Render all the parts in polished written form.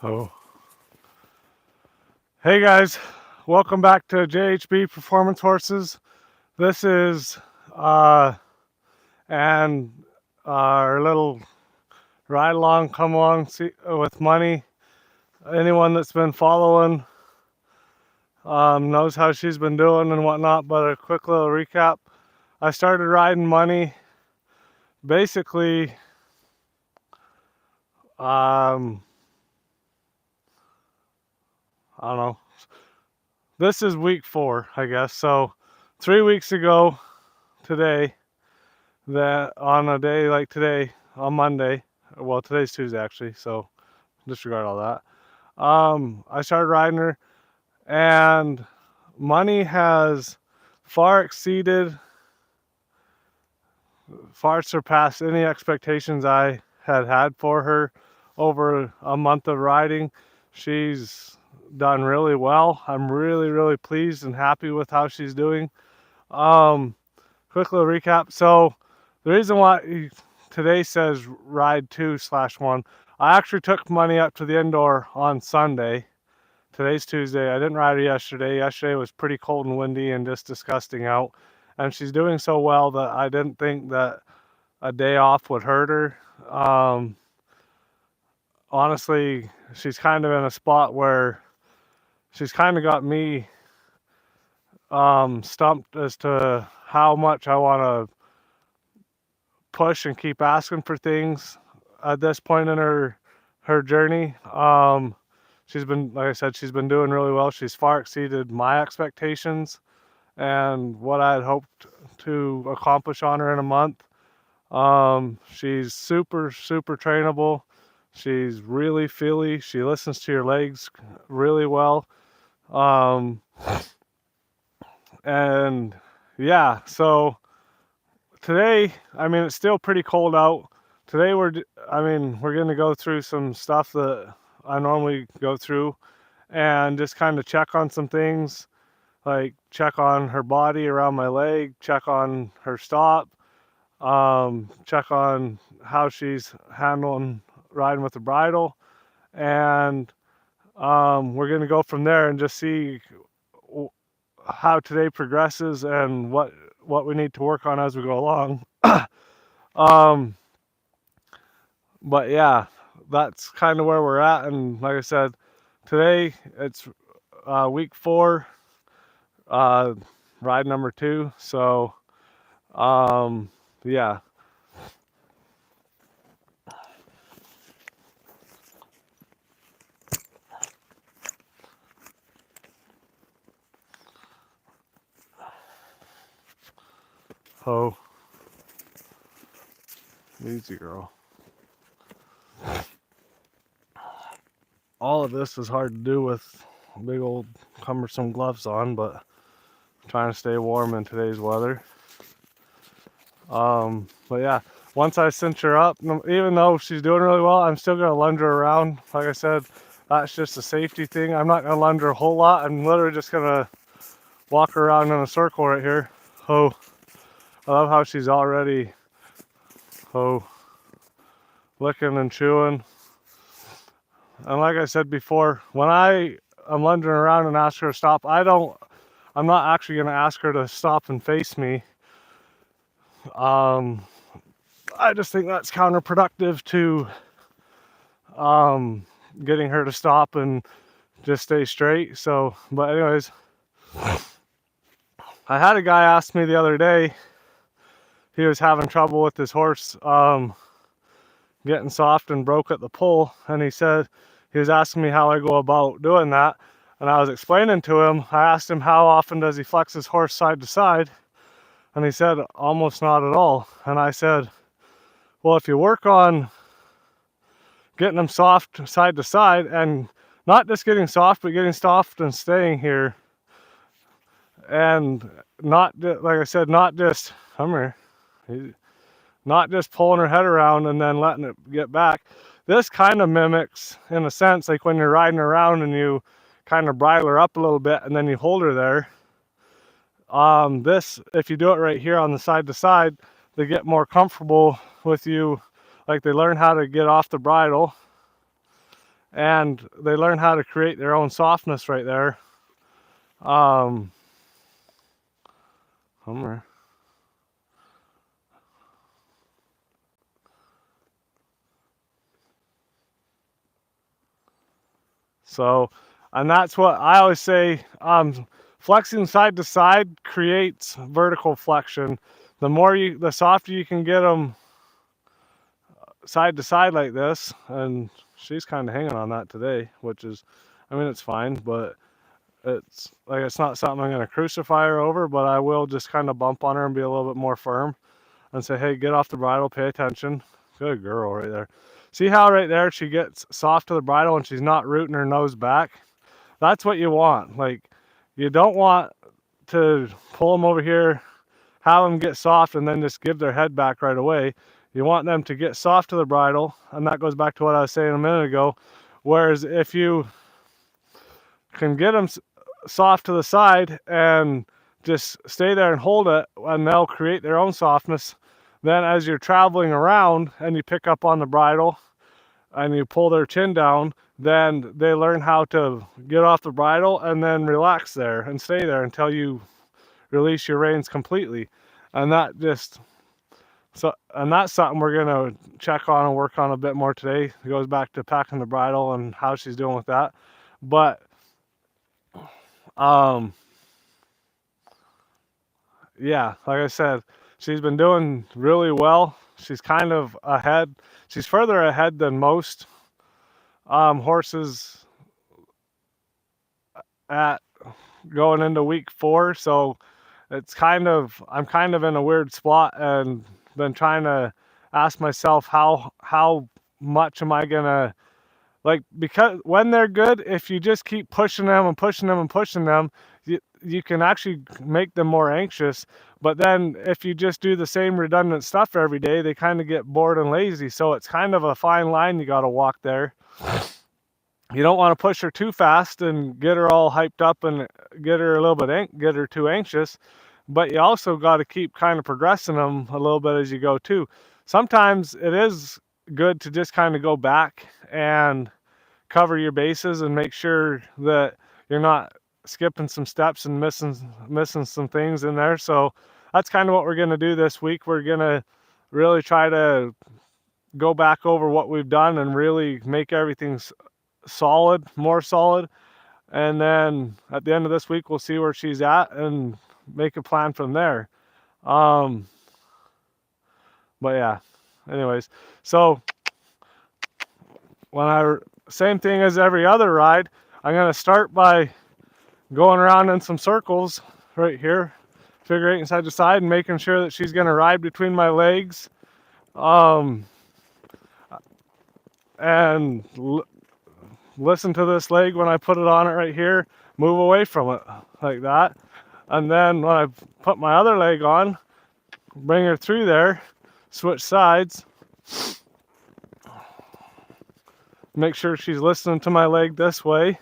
Oh, hey guys, welcome back to JHB Performance Horses. This is and our little ride along, come along with money. Anyone that's been following knows how she's been doing and whatnot. But a quick little recap: I started riding money basically. I don't know. This is week 4, I guess. So 3 weeks ago today, that on a day like today, on Monday, well, today's Tuesday actually, so disregard all that. I started riding her, and money has far exceeded, far surpassed any expectations I had for her over a month of riding. She's done really well. I'm really pleased and happy with how she's doing. Quick little recap. So the reason why today says ride 2/1, I actually took money up to the indoor on Sunday. Today's Tuesday. I didn't ride her yesterday. Yesterday was pretty cold and windy and just disgusting out. And she's doing so well that I didn't think that a day off would hurt her. Honestly, she's kind of in a spot where she's kind of got me stumped as to how much I want to push and keep asking for things at this point in her journey. She's been, like I said, she's been doing really well. She's far exceeded my expectations and what I had hoped to accomplish on her in a month. She's super trainable. She's really feely. She listens to your legs really well. And yeah, so today, I mean, it's still pretty cold out. Today we're going to go through some stuff that I normally go through and just kind of check on some things, like check on her body around my leg, check on her stop, check on how she's handling riding with the bridle, and we're going to go from there and just see how today progresses and what we need to work on as we go along. But yeah, that's kind of where we're at. And like I said, today it's week 4, ride number 2. So yeah. Oh, easy girl. All of this is hard to do with big old cumbersome gloves on, but I'm trying to stay warm in today's weather. But yeah, once I cinch her up, even though she's doing really well, I'm still gonna lunge her around. Like I said, that's just a safety thing. I'm not gonna lunge her a whole lot. I'm literally just gonna walk her around in a circle right here. Oh, I love how she's already licking and chewing. And like I said before, when I'm lunging around and ask her to stop, I'm not actually gonna ask her to stop and face me. I just think that's counterproductive to getting her to stop and just stay straight. So, but anyways, I had a guy ask me the other day, he was having trouble with his horse getting soft and broke at the pull, and he said, he was asking me how I go about doing that, and I was explaining to him. I asked him how often does he flex his horse side to side, and he said almost not at all. And I said, well, if you work on getting them soft side to side, and not just getting soft, but getting soft and staying here, and not, like I said, not just not just pulling her head around and then letting it get back. This kind of mimics, in a sense, like when you're riding around and you kind of bridle her up a little bit and then you hold her there. This, if you do it right here on the side to side, they get more comfortable with you, like they learn how to get off the bridle and they learn how to create their own softness right there. Um, Hummer. So, and that's what I always say, flexing side to side creates vertical flexion. The softer you can get them side to side like this, and she's kind of hanging on that today, which is, I mean, it's fine, but it's not something I'm going to crucify her over, but I will just kind of bump on her and be a little bit more firm and say, hey, get off the bridle, pay attention. Good girl right there. See how right there she gets soft to the bridle and she's not rooting her nose back? That's what you want. Like, you don't want to pull them over here, have them get soft, and then just give their head back right away. You want them to get soft to the bridle, and that goes back to what I was saying a minute ago. Whereas if you can get them soft to the side and just stay there and hold it, and they'll create their own softness. Then as you're traveling around and you pick up on the bridle and you pull their chin down, then they learn how to get off the bridle and then relax there and stay there until you release your reins completely. And that just, and that's something we're gonna check on and work on a bit more today. It goes back to packing the bridle and how she's doing with that. But yeah, like I said, she's been doing really well. She's kind of ahead. She's further ahead than most horses at going into week 4. So it's I'm kind of in a weird spot and been trying to ask myself how much am I gonna, like, because when they're good, if you just keep pushing them and pushing them and pushing them, you can actually make them more anxious. But then if you just do the same redundant stuff every day, they kind of get bored and lazy. So it's kind of a fine line you got to walk there. You don't want to push her too fast and get her all hyped up and get her a little bit get her too anxious. But you also got to keep kind of progressing them a little bit as you go too. Sometimes it is good to just kind of go back and cover your bases and make sure that you're not skipping some steps and missing some things in there. So that's kind of what we're going to do this week. We're going to really try to go back over what we've done and really make everything solid, more solid. And then at the end of this week, we'll see where she's at and make a plan from there. But yeah, anyways, so same thing as every other ride, I'm going to start by going around in some circles right here, figure 8 side to side, and making sure that she's going to ride between my legs. And listen to this leg when I put it on it right here, move away from it like that. And then when I put my other leg on, bring her through there, switch sides, make sure she's listening to my leg this way.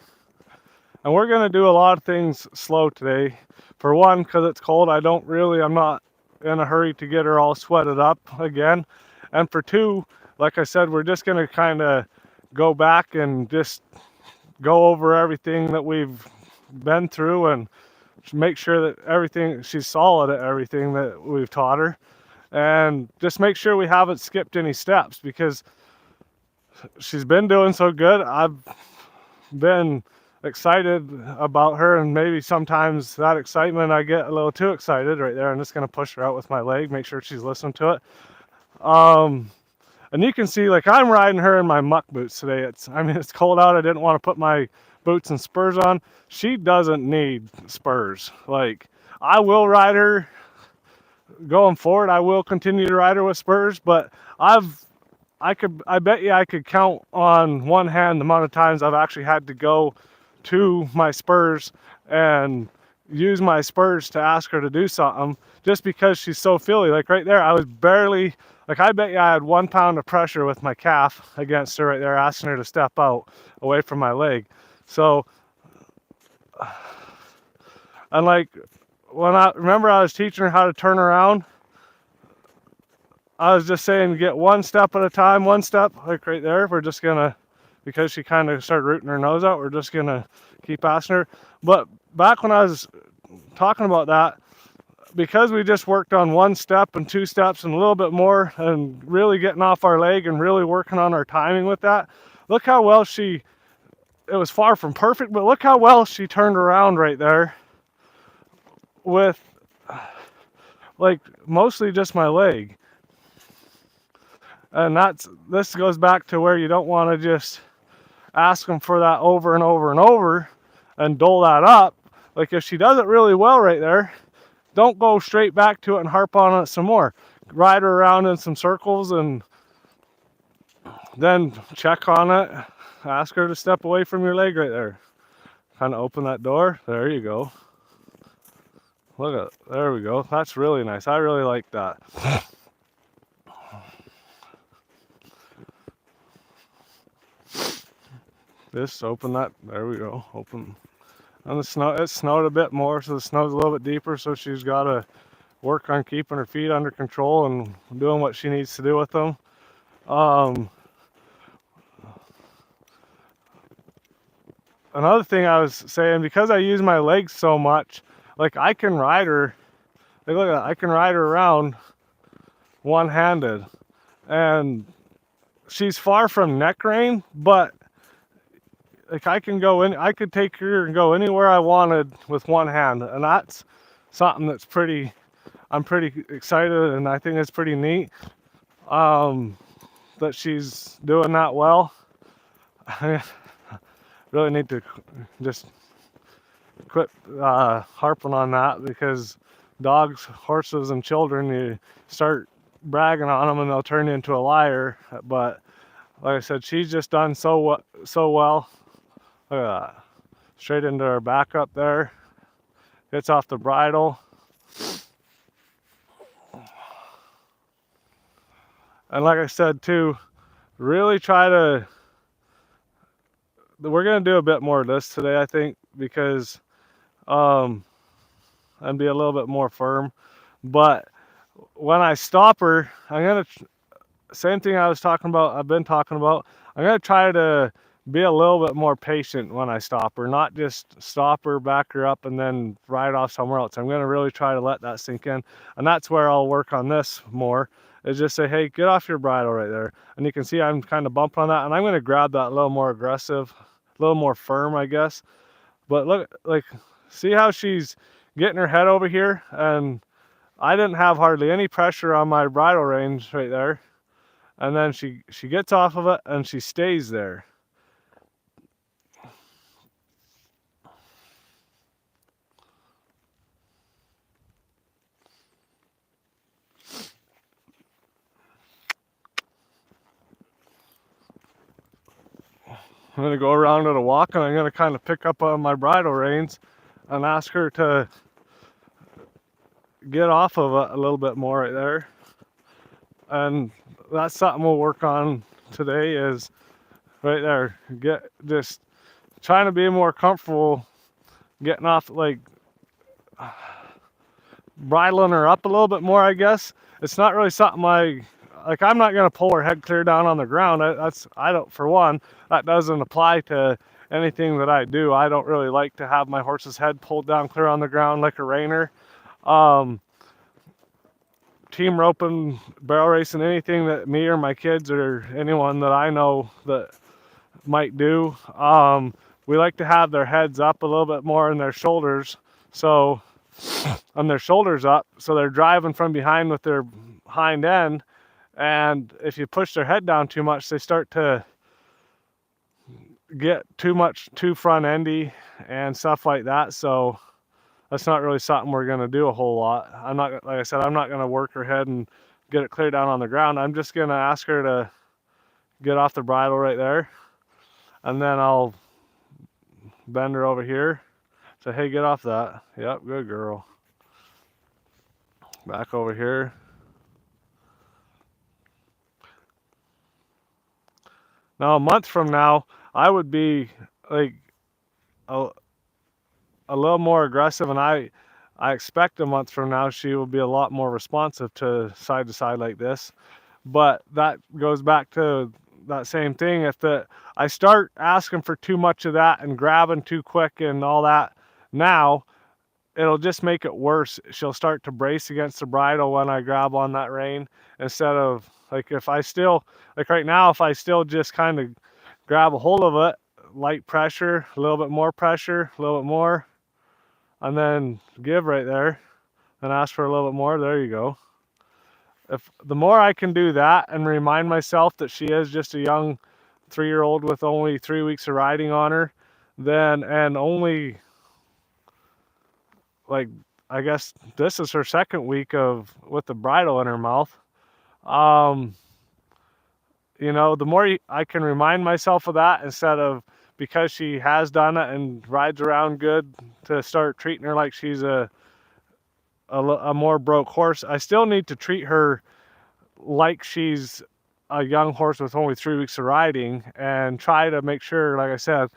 And we're going to do a lot of things slow today. For one, because it's cold, I'm not in a hurry to get her all sweated up again. And for two, like I said, we're just going to kind of go back and just go over everything that we've been through and make sure that she's solid at everything that we've taught her. And just make sure we haven't skipped any steps, because she's been doing so good. I've been excited about her, and maybe sometimes that excitement I get a little too excited right there. I'm just going to push her out with my leg, make sure she's listening to it. And you can see, like, I'm riding her in my muck boots today. It's cold out. I didn't want to put my boots and spurs on. She doesn't need spurs. Like, I will ride her going forward. I will continue to ride her with spurs, but I bet you I could count on one hand the amount of times I've actually had to go to my spurs and use my spurs to ask her to do something, just because she's so feely. Like right there, I was barely, like, I bet you I had 1 pound of pressure with my calf against her right there, asking her to step out away from my leg. So, and like, when I was teaching her how to turn around, I was just saying, get one step at a time, one step, like right there. We're just gonna because she kind of started rooting her nose out, we're just gonna keep asking her. But back when I was talking about that, because we just worked on 1 step and 2 steps and a little bit more and really getting off our leg and really working on our timing with that, look how well it was far from perfect, but look how well she turned around right there with like mostly just my leg. And this goes back to where you don't want to just ask them for that over and over and over and dole that up. Like if she does it really well right there, don't go straight back to it and harp on it some more. Ride her around in some circles and then check on it. Ask her to step away from your leg right there. Kind of open that door. There you go. Look at, there we go. That's really nice. I really like that. Just open that. There we go. Open. And the snow, it snowed a bit more, so the snow's a little bit deeper, so she's got to work on keeping her feet under control and doing what she needs to do with them. Another thing I was saying, because I use my legs so much, like I can ride her, like look at that, I can ride her around one-handed. And she's far from neck rein, but like I could take her and go anywhere I wanted with one hand. And that's something that's I'm pretty excited, and I think it's pretty neat that she's doing that well. I really need to just quit harping on that, because dogs, horses, and children, you start bragging on them and they'll turn you into a liar. But like I said, she's just done so well. Look at that. Straight into her back up there. Gets off the bridle. And like I said too, really try to, we're going to do a bit more of this today, I think, because and be a little bit more firm. But when I stop her, I'm going to, same thing I've been talking about, I'm going to try to be a little bit more patient when I stop her, not just stop her, back her up, and then ride off somewhere else. I'm going to really try to let that sink in. And that's where I'll work on this more, is just say, hey, get off your bridle right there. And you can see I'm kind of bumping on that, and I'm going to grab that a little more aggressive, a little more firm, I guess. But look, like, see how she's getting her head over here, and I didn't have hardly any pressure on my bridle reins right there. And then she gets off of it and she stays there. I'm going to go around at a walk, and I'm going to kind of pick up on my bridle reins and ask her to get off of it a little bit more right there. And that's something we'll work on today, is right there. Just trying to be more comfortable getting off, like bridling her up a little bit more, I guess. It's not really something I'm not going to pull her head clear down on the ground. For one, that doesn't apply to anything that I do. I don't really like to have my horse's head pulled down clear on the ground like a reiner. Team roping, barrel racing, anything that me or my kids or anyone that I know that might do, we like to have their heads up a little bit more and their shoulders. So, on their shoulders up, so they're driving from behind with their hind end. And if you push their head down too much, they start to get too front endy and stuff like that. So that's not really something we're going to do a whole lot. Like I said, I'm not going to work her head and get it clear down on the ground. I'm just going to ask her to get off the bridle right there. And then I'll bend her over here. Say, hey, get off that. Yep, good girl. Back over here. Now, a month from now, I would be like a little more aggressive, and I expect a month from now she will be a lot more responsive to side like this. But that goes back to that same thing. If I start asking for too much of that and grabbing too quick and all that now, it'll just make it worse. She'll start to brace against the bridle when I grab on that rein, instead of, like, if I still, like right now, if I still just kind of grab a hold of it, light pressure, a little bit more pressure, a little bit more, and then give right there, and ask for a little bit more, there you go. If the more I can do that and remind myself that she is just a young 3-year-old with only 3 weeks of riding on her, then, and only, like, I guess this is her second week of with the bridle in her mouth. You know, the more I can remind myself of that, instead of, because she has done it and rides around good, to start treating her like she's a more broke horse. I still need to treat her like she's a young horse with only 3 weeks of riding, and try to make sure, like I said,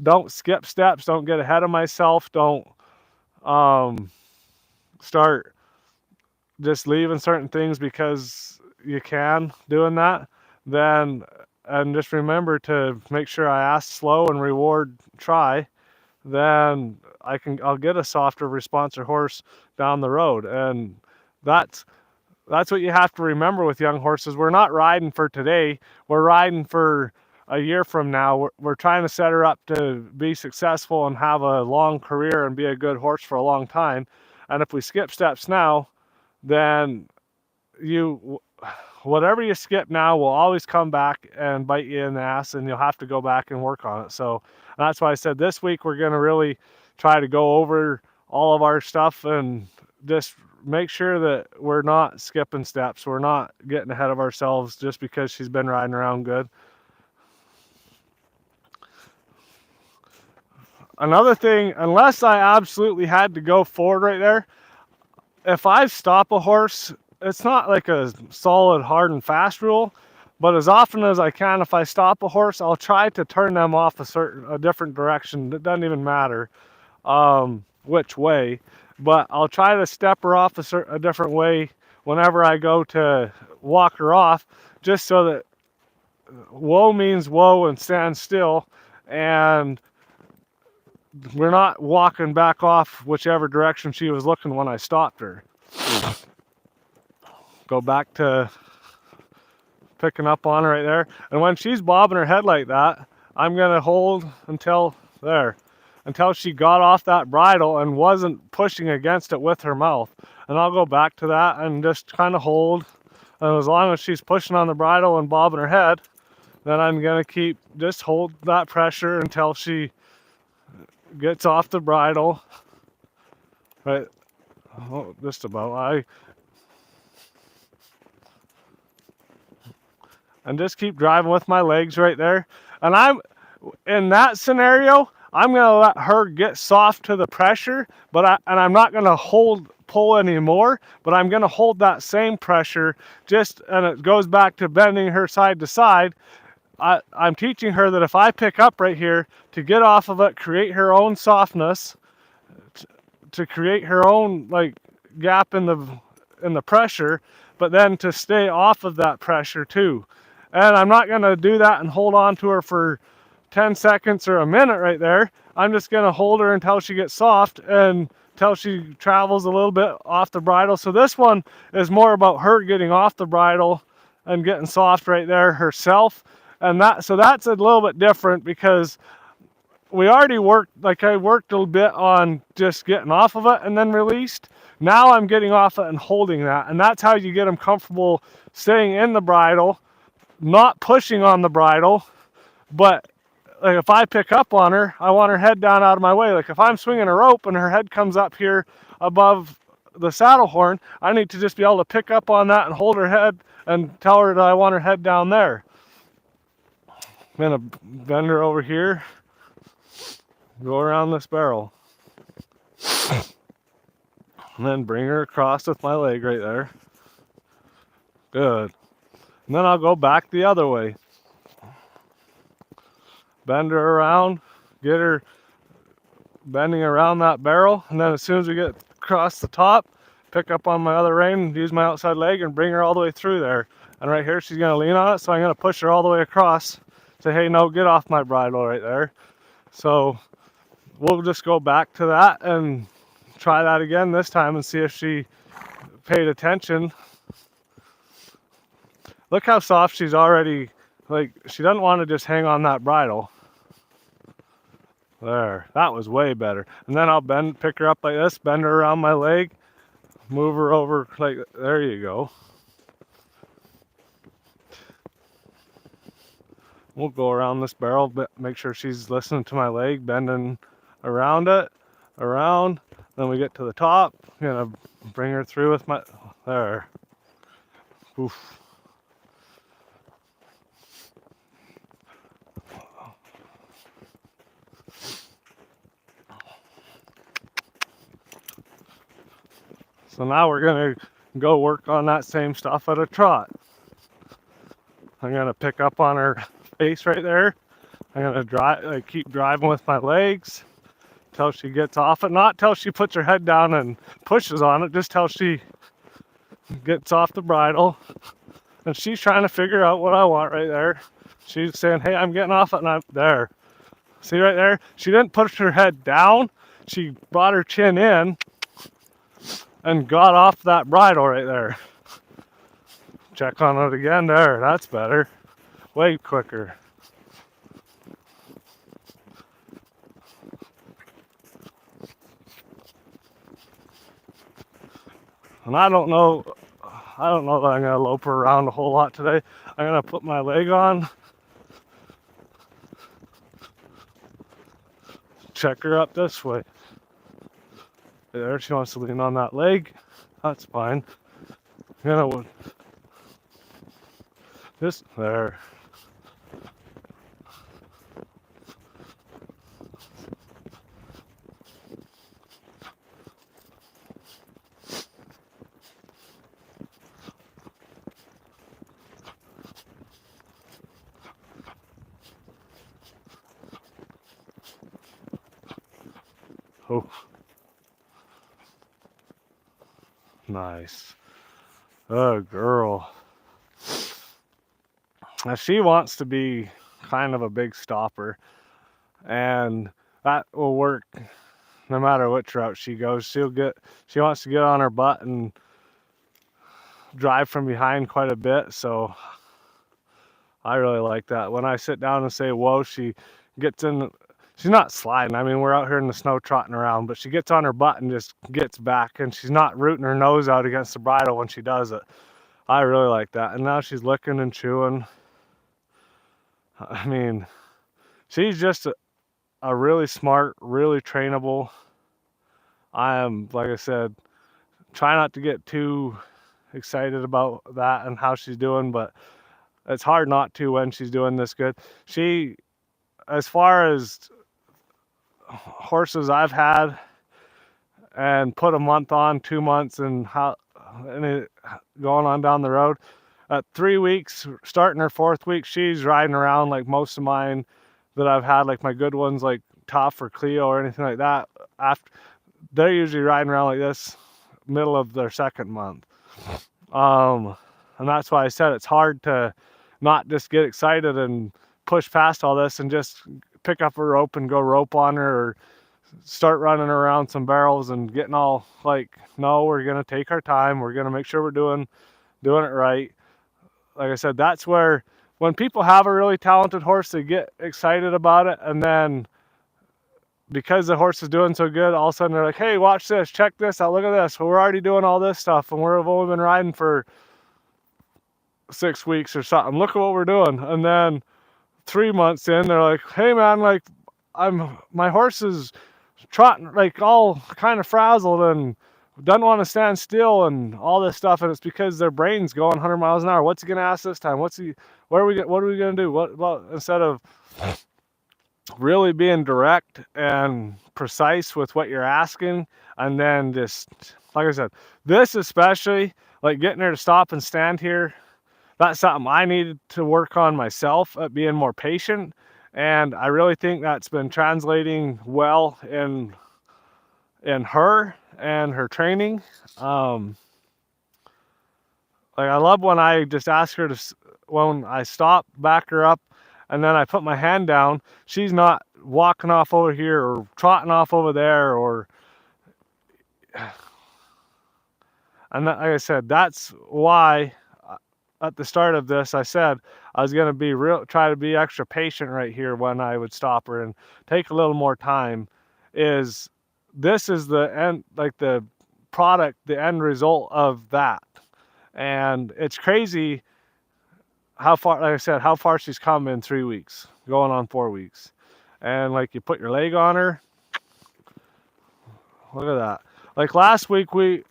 don't skip steps, don't get ahead of myself, don't start just leaving certain things because you can, doing that. Then, and just remember to make sure I ask slow and reward try, then I'll get a softer, responsive horse down the road. And that's what you have to remember with young horses. We're not riding for today, we're riding for a year from now. We're trying to set her up to be successful and have a long career and be a good horse for a long time. And if we skip steps now, then whatever you skip now will always come back and bite you in the ass, and you'll have to go back and work on it. So that's why I said this week we're going to really try to go over all of our stuff and just make sure that we're not skipping steps. We're not getting ahead of ourselves just because she's been riding around good. Another thing, unless I absolutely had to go forward right there, if I stop a horse, it's not like a solid, hard and fast rule, but as often as I can, if I stop a horse, I'll try to turn them off a different direction. It doesn't even matter which way, but I'll try to step her off a different way whenever I go to walk her off, just so that whoa means whoa and stand still, and we're not walking back off whichever direction she was looking when I stopped her. Go back to picking up on her right there. And when she's bobbing her head like that, I'm going to hold until she got off that bridle and wasn't pushing against it with her mouth. And I'll go back to that and just kind of hold. And as long as she's pushing on the bridle and bobbing her head, then I'm going to just hold that pressure until she gets off the bridle. Right. Oh, just about. And just keep driving with my legs right there. And in that scenario, I'm going to let her get soft to the pressure, and I'm not going to pull anymore, but I'm going to hold that same pressure, and it goes back to bending her side to side. I'm teaching her that if I pick up right here, to get off of it, create her own softness, to create her own gap in the pressure, but then to stay off of that pressure too. And I'm not going to do that and hold on to her for 10 seconds or a minute right there. I'm just going to hold her until she gets soft and until she travels a little bit off the bridle. So this one is more about her getting off the bridle and getting soft right there herself. And so that's a little bit different, because we already worked, I worked a little bit on just getting off of it and then released. Now I'm getting off it and holding that. And that's how you get them comfortable staying in the bridle, not pushing on the bridle. But if I pick up on her, I want her head down out of my way. If I'm swinging a rope and her head comes up here above the saddle horn, I need to just be able to pick up on that and hold her head and tell her that I want her head down there. I'm going to bend her over here, go around this barrel, and then bring her across with my leg right there. Good. And then I'll go back the other way. Bend her around, get her bending around that barrel, and then as soon as we get across the top, pick up on my other rein, use my outside leg and bring her all the way through there. And right here, she's gonna lean on it, so I'm gonna push her all the way across. Say, hey, no, get off my bridle right there. So we'll just go back to that and try that again this time and see if she paid attention. Look how soft she's already, like, she doesn't want to just hang on that bridle. There, that was way better. And then I'll pick her up like this, bend her around my leg, move her over, like, there you go. We'll go around this barrel, but make sure she's listening to my leg, bending around it, around. Then we get to the top. I'm gonna bring her through with my, there. Oof. So now we're gonna go work on that same stuff at a trot. I'm gonna pick up on her face right there. I'm gonna drive, like, keep driving with my legs till she gets off it. Not till she puts her head down and pushes on it, just till she gets off the bridle. And she's trying to figure out what I want right there. She's saying, hey, I'm getting off it, and I'm there. See right there? She didn't push her head down. She brought her chin in and got off that bridle right there. Check on it again. There, that's better. Way quicker. And I don't know that I'm gonna lope her around a whole lot today. I'm gonna put my leg on, check her up this way. There, she wants to lean on that leg. That's fine. I'm gonna just there. Oh, nice. Oh, girl. Now she wants to be kind of a big stopper, and that will work no matter which route she goes. She wants to get on her butt and drive from behind quite a bit, so I really like that. When I sit down and say whoa, she gets in. She's not sliding. I mean, we're out here in the snow trotting around, but she gets on her butt and just gets back, and she's not rooting her nose out against the bridle when she does it. I really like that. And now she's licking and chewing. I mean, she's just a really smart, really trainable. I am, like I said, try not to get too excited about that and how she's doing, but it's hard not to when she's doing this good. She, as far as horses I've had and put a month on, 2 months, and going on down the road, at 3 weeks, starting her 4th week, she's riding around like most of mine that I've had, like my good ones like Tough or Cleo or anything like that. After, they're usually riding around like this middle of their 2nd month. And that's why I said it's hard to not just get excited and push past all this and just pick up a rope and go rope on her, or start running around some barrels and getting all like, no, we're gonna take our time, we're gonna make sure we're doing it right. Like I said, that's where when people have a really talented horse, they get excited about it, and then because the horse is doing so good, all of a sudden they're like, hey, watch this, check this out, look at this. Well, we're already doing all this stuff, and we've only been riding for 6 weeks or something. Look at what we're doing. And then 3 months in, they're like, hey man, like my horse is trotting like all kind of frazzled and doesn't want to stand still and all this stuff, and it's because their brain's going 100 miles an hour. What's he gonna ask this time? What are we gonna do? Well, instead of really being direct and precise with what you're asking, and then just, like I said, this especially, like getting her to stop and stand here, that's something I needed to work on myself, at being more patient. And I really think that's been translating well in her and her training. Like Like, I love when I just ask her to, when I stop, back her up, and then I put my hand down, she's not walking off over here or trotting off over there, or, and like I said, that's why at the start of this, I said I was going to try to be extra patient right here when I would stop her and take a little more time. This is the end, like the product, the end result of that. And it's crazy how far, like I said, how far she's come in 3 weeks, going on 4 weeks. And like, you put your leg on her, look at that. Like last week we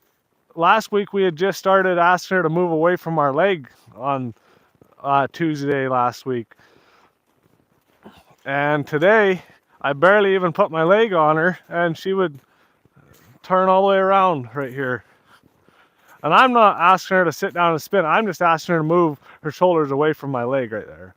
had just started asking her to move away from our leg on Tuesday last week. And today I barely even put my leg on her and she would turn all the way around right here. And I'm not asking her to sit down and spin. I'm just asking her to move her shoulders away from my leg right there.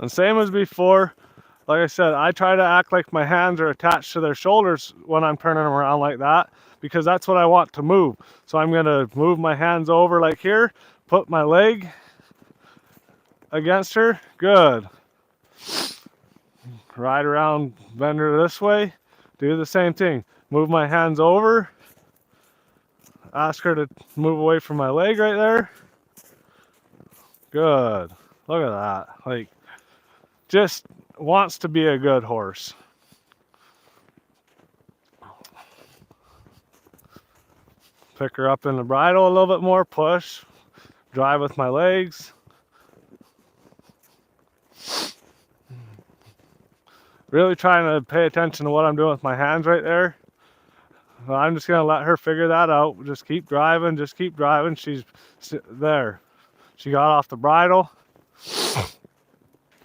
And same as before, like I said, I try to act like my hands are attached to their shoulders when I'm turning them around like that, because that's what I want to move. So I'm going to move my hands over like here, put my leg against her. Good. Ride around, bend her this way. Do the same thing. Move my hands over. Ask her to move away from my leg right there. Good. Look at that. Like, just wants to be a good horse. Pick her up in the bridle a little bit more, push, drive with my legs. Really trying to pay attention to what I'm doing with my hands right there. I'm just gonna let her figure that out. Just keep driving, just keep driving. She's there. She got off the bridle.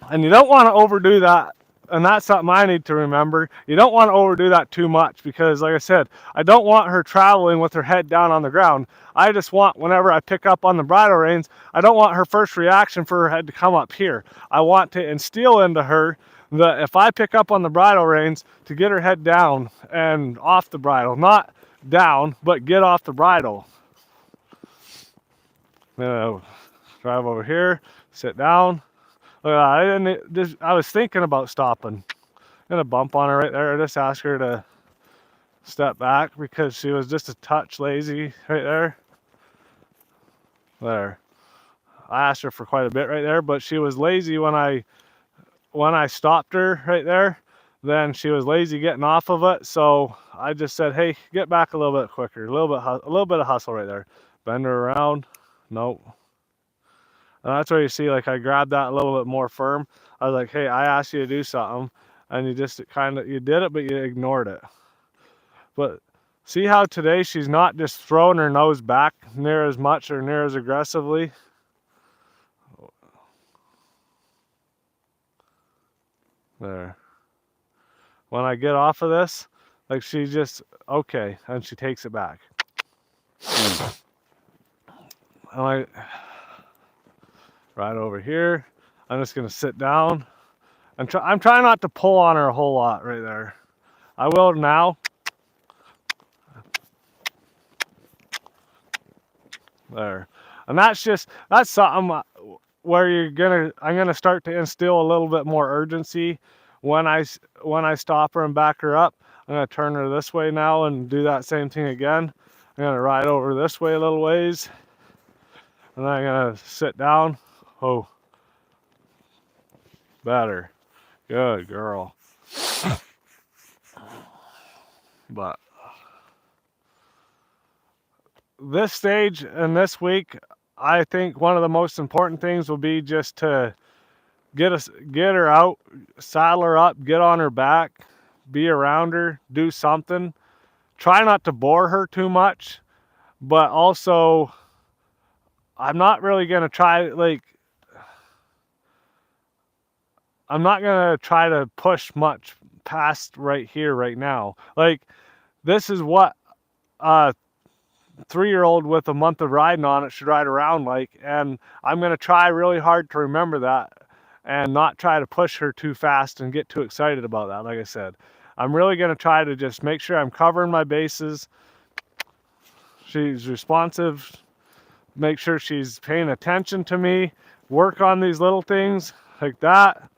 And you don't want to overdo that. And that's something I need to remember. You don't want to overdo that too much, because like I said, I don't want her traveling with her head down on the ground. I just want, whenever I pick up on the bridle reins, I don't want her first reaction for her head to come up here. I want to instill into her that if I pick up on the bridle reins, to get her head down and off the bridle. Not down, but get off the bridle. Drive over here, sit down. I was thinking about stopping. Gonna bump on her right there. I just asked her to step back because she was just a touch lazy right there. There. I asked her for quite a bit right there, but she was lazy when I stopped her right there. Then she was lazy getting off of it, so I just said, "Hey, get back a little bit quicker. A little bit of hustle right there. Bend her around." Nope. And that's where you see, like, I grabbed that a little bit more firm. I was like, "Hey, I asked you to do something, and you just you did it, but you ignored it." But see how today she's not just throwing her nose back near as much or near as aggressively. There. When I get off of this, like, she just, okay, and she takes it back. I'm like, right over here. I'm just gonna sit down. I'm trying not to pull on her a whole lot right there. I will now. There. And that's something where I'm gonna start to instill a little bit more urgency when I stop her and back her up. I'm gonna turn her this way now and do that same thing again. I'm gonna ride over this way a little ways, and then I'm gonna sit down. Oh, better. Good girl. But this stage and this week, I think one of the most important things will be just to get her out, saddle her up, get on her back, be around her, do something. Try not to bore her too much, but also I'm not really going to try, like, I'm not going to try to push much past right here right now. Like, this is what a 3-year-old with a month of riding on it should ride around like. And I'm going to try really hard to remember that and not try to push her too fast and get too excited about that. Like I said, I'm really going to try to just make sure I'm covering my bases. She's responsive, make sure she's paying attention to me, work on these little things like that.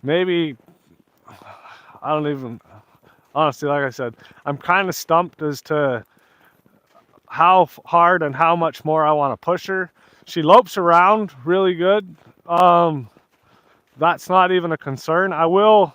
Maybe, I don't even, honestly, like I said, I'm kind of stumped as to how hard and how much more I want to push her. She lopes around really good. That's not even a concern. I will,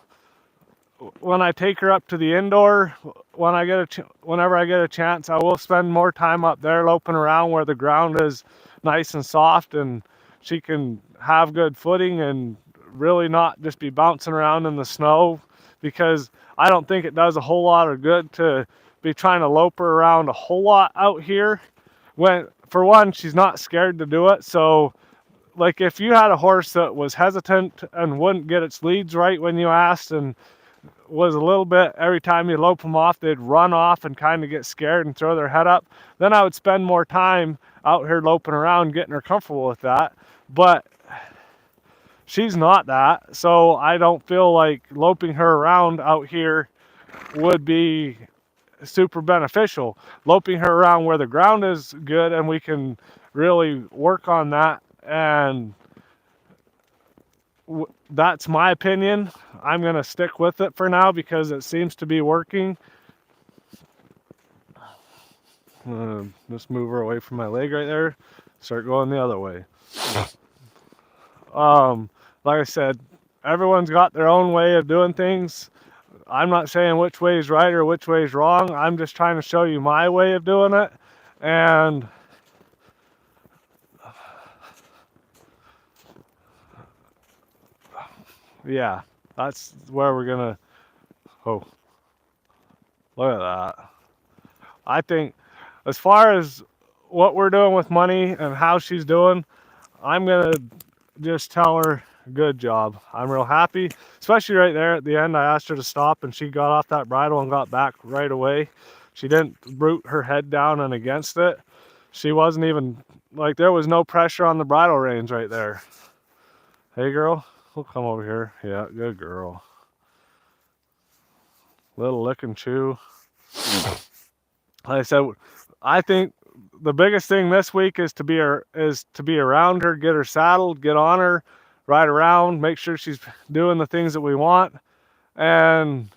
when I take her up to the indoor, whenever I get a chance, I will spend more time up there loping around where the ground is nice and soft and she can have good footing and really not just be bouncing around in the snow, because I don't think it does a whole lot of good to be trying to lope her around a whole lot out here when, for one, she's not scared to do it. So like if you had a horse that was hesitant and wouldn't get its leads right when you asked and was a little bit, every time you lope them off, they'd run off and kind of get scared and throw their head up, then I would spend more time out here loping around getting her comfortable with that. But she's not that, so I don't feel like loping her around out here would be super beneficial. Loping her around where the ground is good and we can really work on that, and that's my opinion. I'm going to stick with it for now because it seems to be working. Just move her away from my leg right there. Start going the other way. Like I said, everyone's got their own way of doing things. I'm not saying which way is right or which way is wrong. I'm just trying to show you my way of doing it. And yeah, that's where we're gonna, oh, look at that. I think as far as what we're doing with money and how she's doing, I'm gonna just tell her good job. I'm real happy, especially right there at the end. I asked her to stop and she got off that bridle and got back right away. She didn't root her head down and against it. She wasn't even, like, there was no pressure on the bridle reins right there. Hey girl, we'll come over here. Yeah, good girl. Little lick and chew. Like I said, I think the biggest thing this week is to be around her, get her saddled, get on her, ride around, make sure she's doing the things that we want. And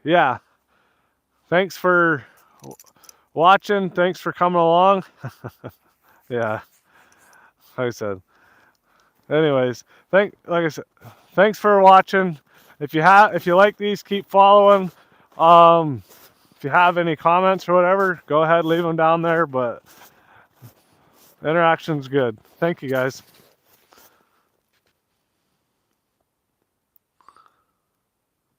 yeah, thanks for watching. Thanks for coming along. Yeah, like I said. Anyways, like I said, thanks for watching. If you like these, keep following. If you have any comments or whatever, go ahead, leave them down there. But interaction's good. Thank you guys.